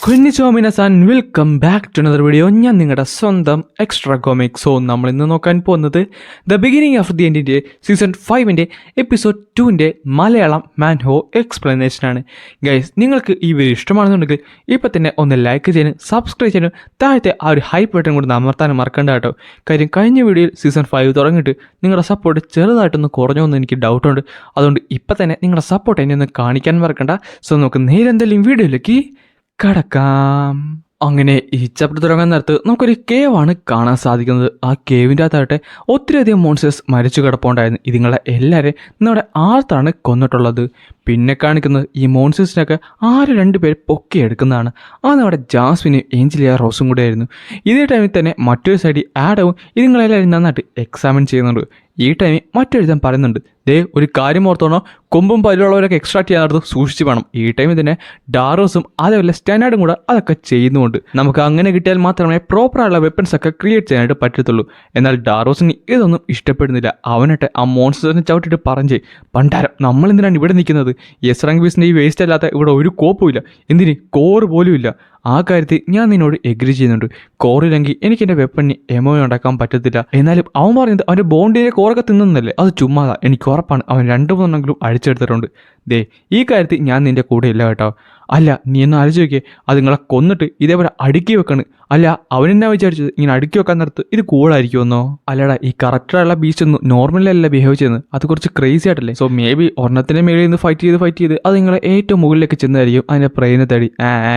കൊന്നിച്ചോ മിനസാൻ welcome back to another video. ഞാൻ നിങ്ങളുടെ സ്വന്തം എക്സ്ട്രാ കോമിക്. സോ നമ്മൾ ഇന്ന് നോക്കാൻ പോകുന്നത് ദ ബിഗിനിങ് ഓഫ് ദി എൻഡിൻ്റെ സീസൺ 5 എപ്പിസോഡ് 2 മലയാളം മാൻഹോ എക്സ്പ്ലനേഷൻ ആണ്. ഗൈസ്, നിങ്ങൾക്ക് ഈ വീഡിയോ ഇഷ്ടമാണെന്നുണ്ടെങ്കിൽ ഇപ്പം തന്നെ ഒന്ന് ലൈക്ക് ചെയ്യാനും സബ്സ്ക്രൈബ് ചെയ്യാനും താഴത്തെ ആ ഒരു ഹൈപ്പ് ബട്ടൺ കൂടി അമർത്താനും മറക്കണ്ട കേട്ടോ. കാര്യം കഴിഞ്ഞ വീഡിയോയിൽ സീസൺ 5 തുടങ്ങിയിട്ട് നിങ്ങളുടെ സപ്പോർട്ട് ചെറുതായിട്ടൊന്ന് കുറഞ്ഞോന്ന് എനിക്ക് ഡൗട്ടുണ്ട്. അതുകൊണ്ട് ഇപ്പം തന്നെ നിങ്ങളുടെ സപ്പോർട്ട് എന്നെ ഒന്ന് കാണിക്കാൻ മറക്കണ്ട. സോ നമുക്ക് നേരെ എന്തെങ്കിലും വീഡിയോയിലേക്ക് കടക്കാം. അങ്ങനെ ഈ ചാപ്റ്റർ തുടങ്ങാൻ നേരത്ത് നമുക്കൊരു കേവാണ് കാണാൻ സാധിക്കുന്നത്. ആ കേവിൻ്റെ അകത്തായിട്ട് ഒത്തിരിയധികം മോൺസ്റ്റേഴ്സ് മരിച്ചു കിടപ്പുണ്ടായിരുന്നു. ഇതിങ്ങളെ എല്ലാവരെയും നമ്മുടെ ആർത്താണ് കൊന്നിട്ടുള്ളത്. പിന്നെ കാണിക്കുന്നത് ഈ മോൺസ്റ്റേഴ്സിനൊക്കെ 2 പേര് പൊക്കിയെടുക്കുന്നതാണ്. ആ നമ്മുടെ ജാസ്മിനും ഏഞ്ചലിയ റോസും കൂടെ ആയിരുന്നു. ഇതേ ടൈമിൽ തന്നെ മറ്റൊരു സൈഡിൽ ആഡവും ഇതിങ്ങളെല്ലാവരും നന്നായിട്ട് എക്സാമിൻ ചെയ്യുന്നുണ്ട്. ഈ ടൈമിൽ മറ്റൊരുത്തൻ പറയുന്നുണ്ട്, ദേ ഒരു കാര്യം ഓർത്തോണോ, കൊമ്പും പല്ലുള്ളവരൊക്കെ എക്സ്ട്രാക്ട് ചെയ്യാനടുത്ത് സൂക്ഷിച്ച് വേണം. ഈ ടൈമിൽ തന്നെ ഡാറോസും അതേപോലെ സ്റ്റാൻഡേർഡും കൂടെ അതൊക്കെ ചെയ്യുന്നുണ്ട്. നമുക്ക് അങ്ങനെ കിട്ടിയാൽ മാത്രമേ പ്രോപ്പറായുള്ള വെപ്പൺസ് ഒക്കെ ക്രിയേറ്റ് ചെയ്യാനായിട്ട് പറ്റത്തുള്ളൂ. എന്നാൽ ഡാറോസിന് ഇതൊന്നും ഇഷ്ടപ്പെടുന്നില്ല. അവനായിട്ട് ആ മോൺസ്റ്റേഴ്സിനെ ചവിട്ടിട്ട് പറഞ്ഞ്, പണ്ടാരം നമ്മളെന്തിനാണ് ഇവിടെ നിൽക്കുന്നത്? യെസ് റാങ്ക് ബീസിൻ്റെ ഈ വേസ്റ്റ് അല്ലാത്ത ഇവിടെ ഒരു കോപ്പുമില്ല, എന്തിന് കോറ് പോലും ഇല്ല. ആ കാര്യത്തിൽ ഞാൻ നിന്നോട് എഗ്രി ചെയ്യുന്നുണ്ട്. കോറില്ലെങ്കിൽ എനിക്ക് എൻ്റെ വെപ്പണിന് എമോ ഉണ്ടാക്കാൻ പറ്റത്തില്ല. എന്നാലും അവൻ പറയുന്നത് അവൻ്റെ ബോണ്ടിനെ കോറൊക്കെ തിന്നുന്നല്ലേ, അത് ചുമ്മാതാ. എനിക്ക് ഉറപ്പാണ് അവൻ 2-3 അടിച്ചെടുത്തിട്ടുണ്ട്. ദേ ഈ കാര്യത്തിൽ ഞാൻ നിൻ്റെ കൂടെ ഇല്ല കേട്ടോ. അല്ല, നീ ഒന്ന് ആലോചിച്ച് നോക്കിയേ, അത് നിങ്ങളെ കൊന്നിട്ട് ഇതേപോലെ അടുക്കി വെക്കാണ്. അല്ല, അവനെന്നാ വിചാരിച്ചത് ഇങ്ങനെ അടുക്കി വെക്കാൻ നേരത്ത് ഇത് കൂളായിരിക്കുമെന്നോ? അല്ലടാ, ഈ കറക്റ്റായുള്ള ബീച്ച് ഒന്നും നോർമലി അല്ല ബിഹേവ് ചെയ്യുന്നത്, അത് കുറച്ച് ക്രേസി ആയിട്ടല്ലേ. സോ മേ ബി ഒരെണ്ണത്തിൻ്റെ മേളിൽ നിന്ന് ഫൈറ്റ് ചെയ്ത് അത് നിങ്ങളെ ഏറ്റവും മുകളിലേക്ക് ചെന്നതായിരിക്കും അതിൻ്റെ പ്രേനെ തടി.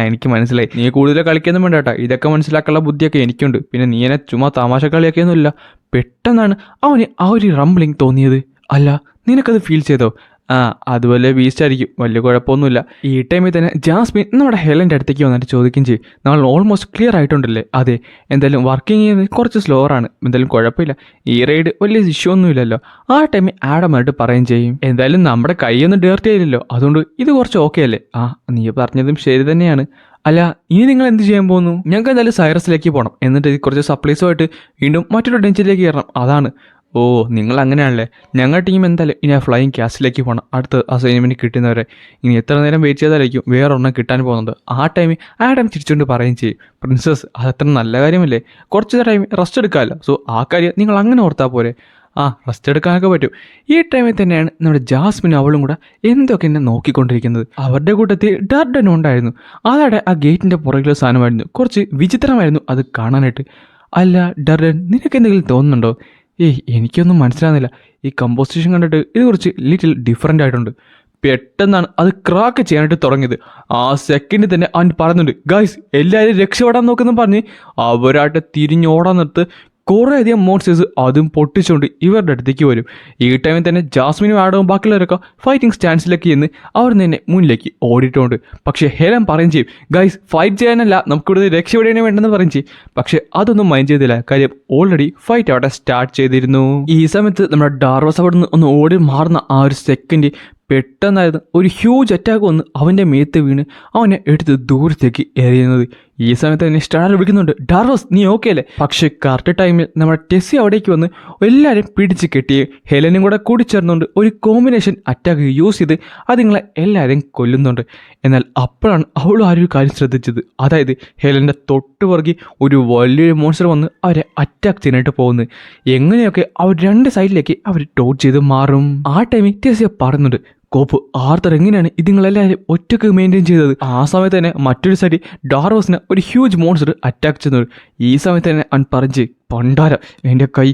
എനിക്ക് മനസ്സിലായി. നീ കൂടുതൽ കളിക്കൊന്നും വേണ്ട കേട്ടോ, ഇതൊക്കെ മനസ്സിലാക്കാനുള്ള ബുദ്ധിയൊക്കെ എനിക്കുണ്ട്. പിന്നെ നീ എന്നെ ചുമ്മാ തമാശ കളിയൊക്കെയൊന്നുമില്ല. പെട്ടെന്നാണ് അവന് ആ ഒരു റംബ്ലിങ് തോന്നിയത്. അല്ല, നിനക്കത് ഫീൽ ചെയ്തോ? അതുപോലെ ബീസ്റ്റ് ആയിരിക്കും, വലിയ കുഴപ്പമൊന്നുമില്ല. ഈ ടൈമിൽ തന്നെ ജാസ്മിൻ നമ്മുടെ ഹെലൻ്റെ അടുത്തേക്ക് വന്നിട്ട് ചോദിക്കുകയും ചെയ്യും, നമ്മൾ ഓൾമോസ്റ്റ് ക്ലിയർ ആയിട്ടുണ്ടല്ലേ? അതെ, എന്തായാലും വർക്കിംഗ് ചെയ്യുന്നത് കുറച്ച് സ്ലോവറാണ്, എന്തായാലും കുഴപ്പമില്ല, ഈ റൈഡ് വലിയ ഇഷ്യൂ ഒന്നുമില്ലല്ലോ. ആ ടൈമിൽ ആഡമായിട്ട് പറയുകയും ചെയ്യും, എന്തായാലും നമ്മുടെ കൈയൊന്നും ഡേർട്ടി ആയില്ലല്ലോ, അതുകൊണ്ട് ഇത് കുറച്ച് ഓക്കെ അല്ലേ? നീ പറഞ്ഞതും ശരി തന്നെയാണ്. അല്ല, ഇനി നിങ്ങൾ എന്ത് ചെയ്യാൻ പോകുന്നു? ഞങ്ങൾക്ക് എന്തായാലും സൈറസിലേക്ക് പോകണം, എന്നിട്ട് കുറച്ച് സപ്ലൈസുമായിട്ട് വീണ്ടും മറ്റൊരു ഡെഞ്ചിലേക്ക് കയറണം. അതാണ്. ഓ, നിങ്ങൾ അങ്ങനെയാണല്ലേ. ഞങ്ങളുടെ ടീം എന്തായാലും ഇനി ആ ഫ്ലൈയിങ് ക്യാസിലേക്ക് പോകണം, അടുത്ത അസൈൻമെൻറ്റ് കിട്ടുന്നവരെ. ഇനി എത്ര നേരം വെയിറ്റ് ചെയ്താലായിരിക്കും വേറൊരെണ്ണം കിട്ടാൻ പോകുന്നത്. ആ ടൈമിൽ ആഡം ചിരിച്ചുകൊണ്ട് പറയുകയും ചെയ്യും, പ്രിൻസസ് അതത്ര നല്ല കാര്യമല്ലേ, കുറച്ച് ടൈം റെസ്റ്റ് എടുക്കാമല്ലോ. സോ ആ കാര്യം നിങ്ങൾ അങ്ങനെ ഓർത്താൽ പോരെ. റെസ്റ്റ് എടുക്കാനൊക്കെ പറ്റും. ഈ ടൈമിൽ തന്നെയാണ് നമ്മുടെ ജാസ്മിനും അവളും കൂടെ എന്തൊക്കെ എന്നെ നോക്കിക്കൊണ്ടിരിക്കുന്നത്. അവരുടെ കൂട്ടത്തിൽ ഡർഡനും ഉണ്ടായിരുന്നു. അതവിടെ ആ ഗേറ്റിൻ്റെ പുറകിലെ സാധനമായിരുന്നു. കുറച്ച് വിചിത്രമായിരുന്നു അത് കാണാനായിട്ട്. അല്ല ഡർഡൻ, നിനക്ക് എന്തെങ്കിലും തോന്നുന്നുണ്ടോ? എനിക്കൊന്നും മനസ്സിലാകുന്നില്ല. ഈ കമ്പോസിഷൻ കണ്ടിട്ട് ഇത് കുറച്ച് ലിറ്റിൽ ഡിഫറെൻ്റ് ആയിട്ടുണ്ട്. പെട്ടെന്നാണ് അത് ക്രാക്ക് ചെയ്യാനായിട്ട് തുടങ്ങിയത്. ആ സെക്കൻഡിൽ തന്നെ അവൻ പറയുന്നുണ്ട്, ഗൈസ് എല്ലാവരും രക്ഷപ്പെടാൻ നോക്കുന്നു പറഞ്ഞ് അവരായിട്ട് തിരിഞ്ഞോടാൻ നിർത്ത് കുറേയധികം മോൺസ്റ്റേഴ്സ് അതും പൊട്ടിച്ചുകൊണ്ട് ഇവരുടെ അടുത്തേക്ക് വരും. ഈ ടൈമിൽ തന്നെ ജാസ്മിനും ആഡവും ബാക്കിയുള്ളവരൊക്കെ ഫൈറ്റിംഗ് സ്റ്റാൻസിലേക്ക് ചെന്ന് അവർ തന്നെ മുന്നിലേക്ക് ഓടിയിട്ടുണ്ട്. പക്ഷേ ഹെലൻ പറയും ചെയ്യും, ഗൈസ് ഫൈറ്റ് ചെയ്യാനല്ല, നമുക്കിവിടെ രക്ഷപ്പെടാനേ വേണ്ടെന്ന് പറയും ചെയ്യും. പക്ഷേ അതൊന്നും മൈൻഡ് ചെയ്തില്ല. കാര്യം ഓൾറെഡി ഫൈറ്റ് അവിടെ സ്റ്റാർട്ട് ചെയ്തിരുന്നു. ഈ സമയത്ത് നമ്മുടെ ഡാർവസ് അവിടെ നിന്ന് ഒന്ന് ഓടി മാറുന്ന ആ ഒരു സെക്കൻഡ് പെട്ടെന്നായിരുന്നു ഒരു ഹ്യൂജ് അറ്റാക്ക് വന്ന് അവൻ്റെ മേത്ത് വീണ് അവനെ എടുത്ത് ദൂരത്തേക്ക് എറിയുന്നത്. ഈ സമയത്ത് തന്നെ സ്റ്റാർ വിളിക്കുന്നുണ്ട്, ഡാർവസ് നീ ഓക്കെ അല്ലേ? പക്ഷേ കറക്റ്റ് ടൈമിൽ നമ്മുടെ ടെസ്സി അവിടേക്ക് വന്ന് എല്ലാവരും പിടിച്ച് കെട്ടി ഹെലനും കൂടെ കൂടിച്ചേർന്നുകൊണ്ട് ഒരു കോമ്പിനേഷൻ അറ്റാക്ക് യൂസ് ചെയ്ത് അതുങ്ങളെ എല്ലാവരെയും കൊല്ലുന്നുണ്ട്. എന്നാൽ അപ്പോഴാണ് അവൾ ആ ഒരു കാര്യം ശ്രദ്ധിച്ചത്. അതായത് ഹെലൻ്റെ തൊട്ടുപുറകെ ഒരു വലിയൊരു മോൺസ്റ്റർ വന്ന് അവരെ അറ്റാക്ക് ചെയ്യാനായിട്ട് പോകുന്നത്. എങ്ങനെയൊക്കെ അവർ 2 സൈഡിലേക്ക് അവർ ടോട്ട് ചെയ്ത് മാറും. ആ ടൈമിൽ ടെസ്സി പറയുന്നുണ്ട്, കോപ്പ് ആർത്തർ എങ്ങനെയാണ് ഇതിങ്ങളെല്ലാവരും ഒറ്റക്ക് മെയിൻറ്റെയിൻ ചെയ്തത്? ആ സമയത്ത് തന്നെ മറ്റൊരു സൈഡിൽ ഡാർവസിനെ ഒരു ഹ്യൂജ് മോൺസ്റ്റർ അറ്റാക്ക് ചെയ്യുന്നത്. ഈ സമയത്ത് തന്നെ അവൻ പറഞ്ഞ്, പണ്ടാരം എൻ്റെ കൈ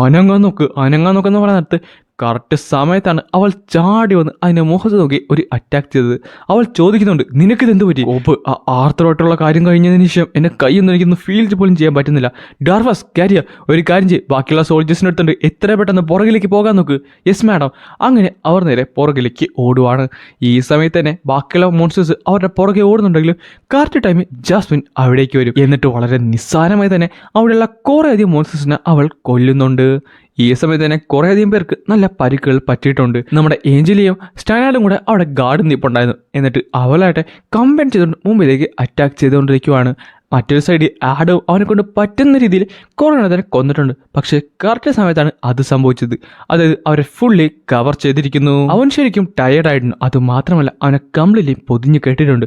അനങ്ങാൻ നോക്കെന്ന് പറയാൻ നേരത്ത് കറക്റ്റ് സമയത്താണ് അവൾ ചാടി വന്ന് അതിൻ്റെ മുഖത്ത് നോക്കി ഒരു അറ്റാക്ക് ചെയ്തത്. അവൾ ചോദിക്കുന്നുണ്ട്, നിനക്കിതെന്ത് പറ്റി? കോപ്പ് ആർത്തറായിട്ടുള്ള കാര്യം കഴിഞ്ഞതിന് ശേഷം എൻ്റെ കൈയൊന്നും എനിക്കൊന്ന് ഫീൽ പോലും ചെയ്യാൻ പറ്റുന്നില്ല. ഡാർവസ് കാരിയ ഒരു കാര്യം ചെയ്യും, ബാക്കിയുള്ള സോൾജേഴ്സിൻ്റെ അടുത്തുണ്ട്, എത്ര പെട്ടെന്ന് പുറകിലേക്ക് പോകാൻ നോക്ക്. Yes madam. അങ്ങനെ അവർ നേരെ പുറകിലേക്ക് ഓടുവാണ്. ഈ സമയത്ത് തന്നെ ബാക്കിയുള്ള മോൺസ്റ്റേഴ്സ് അവരുടെ പുറകെ ഓടുന്നുണ്ടെങ്കിലും കറക്റ്റ് ടൈമിൽ ജാസ്മിൻ അവിടേക്ക് വരും. എന്നിട്ട് വളരെ നിസ്സാരമായി തന്നെ അവിടെയുള്ള കുറേയധികം മോൺസ്റ്റേഴ്സിനെ അവൾ കൊല്ലുന്നുണ്ട്. ഈ സമയത്ത് തന്നെ കുറേയധികം പേർക്ക് നല്ല പരിക്കുകൾ പറ്റിയിട്ടുണ്ട്. നമ്മുടെ ഏഞ്ചലിയും സ്റ്റാൻഡേർഡും കൂടെ അവിടെ ഗാർഡ് നിൽപ്പുണ്ടായിരുന്നു. എന്നിട്ട് അവളായിട്ട് കമ്പൈൻ ചെയ്തുകൊണ്ട് മുമ്പിലേക്ക് അറ്റാക്ക് ചെയ്തുകൊണ്ടിരിക്കുവാണ്. മറ്റൊരു സൈഡിൽ ആഡോ അവനെ കൊണ്ട് പറ്റുന്ന രീതിയിൽ കൊറോണ തന്നെ കൊന്നിട്ടുണ്ട്. പക്ഷേ കറക്റ്റ് സമയത്താണ് അത് സംഭവിച്ചത്. അതായത് അവരെ ഫുള്ളി കവർ ചെയ്തിരിക്കുന്നു. അവൻ ശരിക്കും ടയേർഡായിരുന്നു. അതുമാത്രമല്ല അവനെ കംപ്ലീറ്റ്ലി പൊതിഞ്ഞു കേട്ടിട്ടുണ്ട്.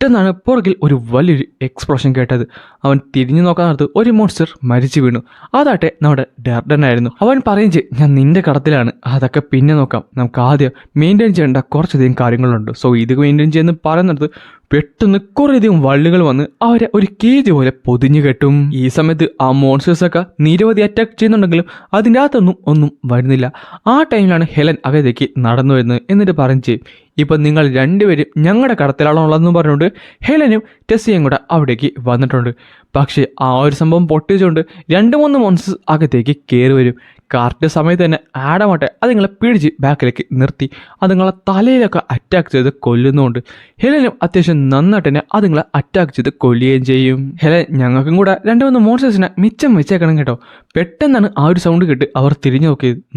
പെട്ടെന്നാണ് പുറകിൽ ഒരു വലിയൊരു എക്സ്പ്ലോഷൻ കേട്ടത്. അവൻ തിരിഞ്ഞു നോക്കാൻ നേരത്ത് ഒരു മോൺസ്റ്റർ മരിച്ചു വീണു. അതാട്ടെ നമ്മുടെ ഡാർഡനായിരുന്നു. അവൻ പറയും ഞാൻ നിന്റെ കടത്തിലാണ്, അതൊക്കെ പിന്നെ നോക്കാം, നമുക്ക് ആദ്യം മെയിൻറ്റെയിൻ ചെയ്യേണ്ട കുറച്ചധികം കാര്യങ്ങളുണ്ട്. സോ ഇത് മെയിൻറ്റെയിൻ ചെയ്യുന്ന പറയുന്നിടത്ത് പെട്ടെന്ന് കുറേയധികം വള്ളികൾ വന്ന് അവരെ ഒരു കേജ് പോലെ പൊതിഞ്ഞു കെട്ടും. ഈ സമയത്ത് ആ മോൺസ്റ്റേഴ്സൊക്കെ നിരവധി അറ്റാക്ക് ചെയ്യുന്നുണ്ടെങ്കിലും അതിൻ്റെ അകത്തൊന്നും ഒന്നും വരുന്നില്ല. ആ ടൈമിലാണ് ഹെലൻ അകത്തേക്ക് നടന്നു വരുന്നത്. എന്നിട്ട് പറഞ്ഞു ഇപ്പം നിങ്ങൾ രണ്ടുപേരും ഞങ്ങളുടെ കടത്തിലാണോ ഉള്ളതെന്ന് പറഞ്ഞുകൊണ്ട് ഹെലനും ടെസ്സിയും കൂടെ അവിടേക്ക് വന്നിട്ടുണ്ട്. പക്ഷേ ആ ഒരു സംഭവം പൊട്ടിച്ചുകൊണ്ട് 2-3 മോൺസ്റ്റേഴ്സ് അകത്തേക്ക് കയറി വരും. കറക്റ്റ് സമയത്ത് തന്നെ ആഡമാട്ടെ അതുങ്ങളെ പിടിച്ച് ബാക്കിലേക്ക് നിർത്തി അതുങ്ങളെ തലയിലൊക്കെ അറ്റാക്ക് ചെയ്ത് കൊല്ലുന്നുണ്ട്. ഹെലനും അത്യാവശ്യം നന്നായിട്ട് തന്നെ അതുങ്ങളെ അറ്റാക്ക് ചെയ്ത് കൊല്ലുകയും ചെയ്യും. ഹെലൻ ഞങ്ങൾക്കും കൂടെ 2-3 മോൺസ്റ്റേഴ്സിനെ മിച്ചം വെച്ചേക്കണം കേട്ടോ. പെട്ടെന്നാണ് ആ ഒരു സൗണ്ട് കേട്ട് അവർ തിരിഞ്ഞു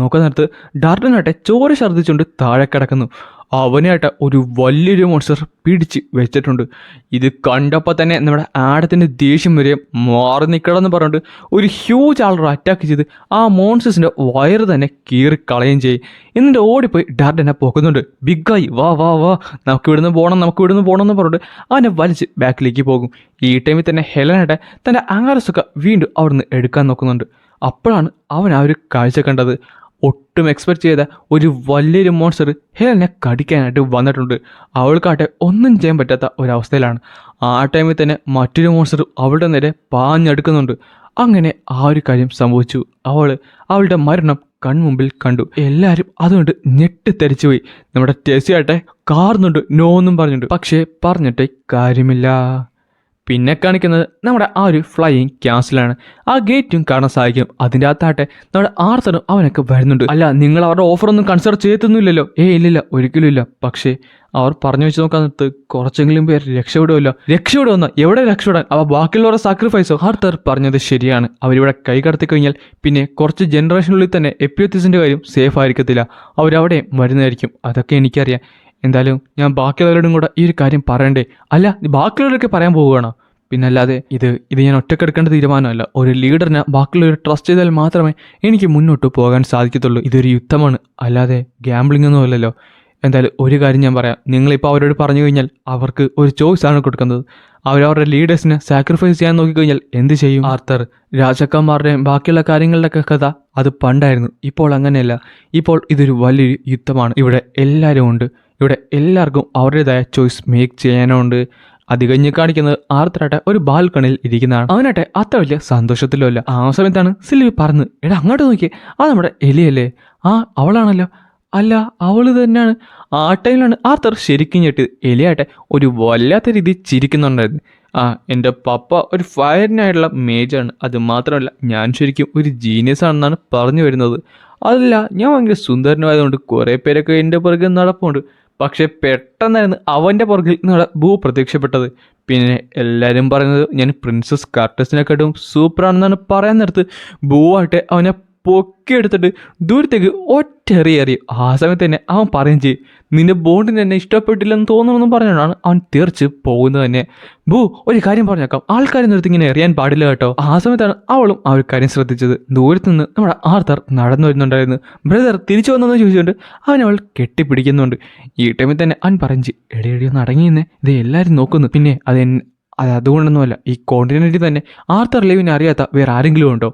നോക്കാൻ നേരത്ത് ഡാർഡനാട്ടെ ചോര ഛർദ്ദിച്ചുകൊണ്ട് താഴെ കിടക്കുന്നു. അവനായിട്ട് ഒരു വലിയൊരു മോൺസ്റ്റർ പിടിച്ച് വെച്ചിട്ടുണ്ട്. ഇത് കണ്ടപ്പോൾ തന്നെ നമ്മുടെ ആഡത്തിൻ്റെ ദേഷ്യം വരെ മാറി നിൽക്കണമെന്ന് പറഞ്ഞിട്ട് ഒരു ഹ്യൂജ് ആളർ അറ്റാക്ക് ചെയ്ത് ആ മോൺസ്റ്റേഴ്സിൻ്റെ വയറ് തന്നെ കീറിക്കളയുകയും ചെയ്യും. എന്നിട്ട് ഓടിപ്പോയി ഡാർഡനെ പോക്കുന്നുണ്ട്. ബിഗായി വാ വാ വാ നമുക്ക് ഇവിടുന്ന് പോകണം എന്ന് പറഞ്ഞിട്ട് അവനെ വലിച്ച് ബാക്കിലേക്ക് പോകും. ഈ ടൈമിൽ തന്നെ ഹെലനായിട്ട് തൻ്റെ ആംഗാരസൊക്കെ വീണ്ടും അവിടുന്ന് എടുക്കാൻ നോക്കുന്നുണ്ട്. അപ്പോഴാണ് അവൻ ആ ഒരു കാഴ്ച കണ്ടത്. ഒട്ടും എക്സ്പെക്ട് ചെയ്ത ഒരു വലിയൊരു മോൺസ്റ്റർ ഹെലനെ കടിക്കാനായിട്ട് വന്നിട്ടുണ്ട്. അവൾക്കാട്ടെ ഒന്നും ചെയ്യാൻ പറ്റാത്ത ഒരവസ്ഥയിലാണ്. ആ ടൈമിൽ തന്നെ മറ്റൊരു മോൺസ്റ്റർ അവളുടെ നേരെ പാഞ്ഞെടുക്കുന്നുണ്ട്. അങ്ങനെ ആ ഒരു കാര്യം സംഭവിച്ചു. അവളുടെ മരണം കൺമുമ്പിൽ കണ്ടു. എല്ലാവരും അതുകൊണ്ട് ഞെട്ടിത്തെറിച്ചു പോയി. നമ്മുടെ ടെസ്സിയാട്ടെ കാർന്നുണ്ട് നോ എന്നും പറഞ്ഞിട്ടുണ്ട്. പക്ഷേ പറഞ്ഞിട്ട് കാര്യമില്ല. പിന്നെ കാണിക്കുന്നത് നമ്മുടെ ആ ഒരു ഫ്ലൈയിങ് ക്യാൻസലാണ്. ആ ഗേറ്റും കാണാൻ സാധിക്കും. അതിൻ്റെ അകത്താട്ടെ നമ്മുടെ ആർത്തറും അവനൊക്കെ വരുന്നുണ്ട്. അല്ല നിങ്ങൾ അവരുടെ ഓഫറൊന്നും കൺസിഡർ ചെയ്തൊന്നുമില്ലല്ലോ? ഇല്ലില്ല ഒരിക്കലും ഇല്ല. പക്ഷേ അവർ പറഞ്ഞു വെച്ച് നോക്കാൻ നേരത്ത് കുറച്ചെങ്കിലും പേര് രക്ഷപ്പെടുമെന്ന എവിടെ രക്ഷപ്പെടാൻ? അവ ബാക്കിയുള്ളവരുടെ സാക്രിഫൈസോ? ആർത്തർ പറഞ്ഞത് ശരിയാണ്. അവരിവിടെ കൈ കടത്തി കഴിഞ്ഞാൽ പിന്നെ കുറച്ച് ജനറേഷനുള്ളിൽ തന്നെ എപ്പിയോത്തിസിൻ്റെ കാര്യം സേഫ് ആയിരിക്കത്തില്ല. അവരവിടെ വരുന്നതായിരിക്കും. അതൊക്കെ എനിക്കറിയാം. എന്തായാലും ഞാൻ ബാക്കിയുള്ളവരോടും കൂടെ ഈ ഒരു കാര്യം പറയണ്ടേ? അല്ല ബാക്കിയുള്ളവരൊക്കെ പറയാൻ പോവുകയാണോ? പിന്നല്ലാതെ ഇത് ഞാൻ ഒറ്റക്കെടുക്കേണ്ട തീരുമാനമല്ല. ഒരു ലീഡറിനെ ബാക്കിയുള്ളവർ ട്രസ്റ്റ് ചെയ്താൽ മാത്രമേ എനിക്ക് മുന്നോട്ട് പോകാൻ സാധിക്കത്തുള്ളൂ. ഇതൊരു യുദ്ധമാണ്, അല്ലാതെ ഗ്യാംബ്ലിംഗ് ഒന്നും അല്ലല്ലോ. എന്തായാലും ഒരു കാര്യം ഞാൻ പറയാം. നിങ്ങളിപ്പോൾ അവരോട് പറഞ്ഞു കഴിഞ്ഞാൽ അവർക്ക് ഒരു ചോയ്സാണ് കൊടുക്കുന്നത്. അവരവരുടെ ലീഡേഴ്സിനെ സാക്രിഫൈസ് ചെയ്യാൻ നോക്കിക്കഴിഞ്ഞാൽ എന്ത് ചെയ്യും? ആർത്തർ രാജാക്കന്മാരുടെയും ബാക്കിയുള്ള കാര്യങ്ങളുടെയൊക്കെ കഥ അത് പണ്ടായിരുന്നു. ഇപ്പോൾ അങ്ങനെയല്ല. ഇപ്പോൾ ഇതൊരു വലിയൊരു യുദ്ധമാണ്. ഇവിടെ എല്ലാവരും ഉണ്ട്. ഇവിടെ എല്ലാവർക്കും അവരുടേതായ ചോയ്സ് മേക്ക് ചെയ്യാനുണ്ട്. അത് കഴിഞ്ഞ് കാണിക്കുന്നത് ആർത്തറാട്ടെ ഒരു ബാൽക്കണിയിൽ ഇരിക്കുന്നതാണ്. അവനാട്ടെ അത്ര വലിയ സന്തോഷത്തിലുമല്ല. ആ സമയത്താണ് സിൽവി പറഞ്ഞത്, എടാ അങ്ങോട്ട് നോക്കിയേ, അത് നമ്മുടെ എലിയല്ലേ? അവളാണല്ലോ. അല്ല അവള് തന്നെയാണ്. ആ ടൈമിലാണ് ആർത്തർ ശരിക്കും ഞെട്ടിയത്. എലിയാട്ടെ ഒരു വല്ലാത്ത രീതിയിൽ ചിരിക്കുന്നുണ്ടായിരുന്നു. എൻ്റെ പപ്പ ഒരു ഫയറിനായിട്ടുള്ള മേജാണ്. അത് മാത്രമല്ല ഞാൻ ശരിക്കും ഒരു ജീനിയസ് ആണെന്നാണ് പറഞ്ഞു വരുന്നത്. അതല്ല ഞാൻ ഭയങ്കര സുന്ദരനായതുകൊണ്ട് കുറേ പേരൊക്കെ എൻ്റെ പുറകെ നടപ്പുണ്ട്. പക്ഷെ പെട്ടെന്നായിരുന്നു അവൻ്റെ പുറകിൽ നിന്നുള്ള ഭൂ പ്രത്യക്ഷപ്പെട്ടത്. പിന്നെ എല്ലാവരും പറയുന്നത് ഞാൻ പ്രിൻസസ് കാർട്ടസിനെക്കാട്ടും സൂപ്പറാണെന്നാണ് പറയാൻ നേരത്ത് ഭൂവായിട്ട് അവനെ പൊക്കിയെടുത്തിട്ട് ദൂരത്തേക്ക് ഒറ്റെറിയറിയും. ആ സമയത്ത് തന്നെ അവൻ പറയും ചെയ്യും, നിന്റെ ബോണ്ടിന് എന്നെ ഇഷ്ടപ്പെട്ടില്ലെന്ന് തോന്നുമെന്നും പറഞ്ഞാണ് അവൻ തീർച്ച് പോകുന്നത് തന്നെ. ഭൂ ഒരു കാര്യം പറഞ്ഞേക്കാം, ആൾക്കാരെ നിർത്തി ഇങ്ങനെ എറിയാൻ പാടില്ല കേട്ടോ. ആ സമയത്താണ് അവളും ആ ഒരു കാര്യം ശ്രദ്ധിച്ചത്. ദൂരത്ത് നിന്ന് നമ്മുടെ ആർത്തർ നടന്നു വരുന്നുണ്ടായിരുന്നു. ബ്രദർ തിരിച്ചു വന്നെന്ന് ചോദിച്ചുകൊണ്ട് അവൾ കെട്ടിപ്പിടിക്കുന്നുണ്ട്. ഈ ടൈമിൽ തന്നെ അവൻ പറഞ്ഞു, എടി ഒന്ന് അടങ്ങിയെന്നേ, ഇത് എല്ലാവരും നോക്കുന്നു. പിന്നെ അതുകൊണ്ടൊന്നുമല്ല, ഈ കോണ്ടിനെന്റിൽ തന്നെ ആർത്തർ ലെവിനെ അറിയാത്ത വേറെ ആരെങ്കിലും ഉണ്ടോ?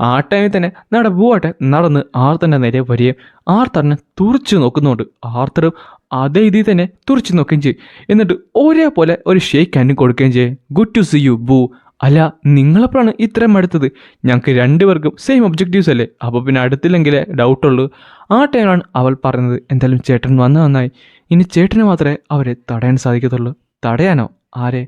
ആ ടൈമിൽ തന്നെ നമ്മുടെ ഭൂവാട്ടെ നടന്ന് ആർത്തറിൻ്റെ നേരെ വരികയും ആർത്തറിനെ തുറച്ചു നോക്കുന്നുണ്ട്. ആർത്തറും അതേ ഇതിൽ തന്നെ തുറച്ചു നോക്കുകയും ചെയ്യും. എന്നിട്ട് ഒരേപോലെ ഒരു ഷേക്ക് ഹാൻഡ് കൊടുക്കുകയും ചെയ്യും. ഗുഡ് ടു സീ യു ഭൂ. അല്ല നിങ്ങളെപ്പോഴാണ് ഇത്രയും അടുത്തത്? ഞങ്ങൾക്ക് രണ്ടുപേർക്കും സെയിം ഒബ്ജക്റ്റീവ്സ് അല്ലേ? അപ്പോൾ പിന്നെ അടുത്തില്ലെങ്കിലേ ഡൗട്ടുള്ളൂ. ആ ടൈമിലാണ് അവൾ പറയുന്നത്, എന്തായാലും ചേട്ടൻ വന്ന് നന്നായി. ഇനി ചേട്ടന് മാത്രമേ അവരെ തടയാൻ സാധിക്കത്തുള്ളൂ. തടയാനോ? ആരെ?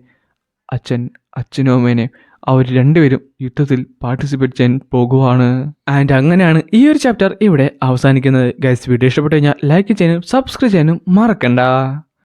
അച്ഛനും അമ്മേനെയും. അവർ രണ്ടുപേരും യുദ്ധത്തിൽ പാർട്ടിസിപ്പേറ്റ് ചെയ്യാൻ പോകുവാണ്. ആൻഡ് അങ്ങനെയാണ് ഈ ഒരു ചാപ്റ്റർ ഇവിടെ അവസാനിക്കുന്നത്. ഗൈസ് വീഡിയോ ഇഷ്ടപ്പെട്ടു കഴിഞ്ഞാൽ ലൈക്ക് ചെയ്യാനും സബ്സ്ക്രൈബ് ചെയ്യാനും മറക്കണ്ട.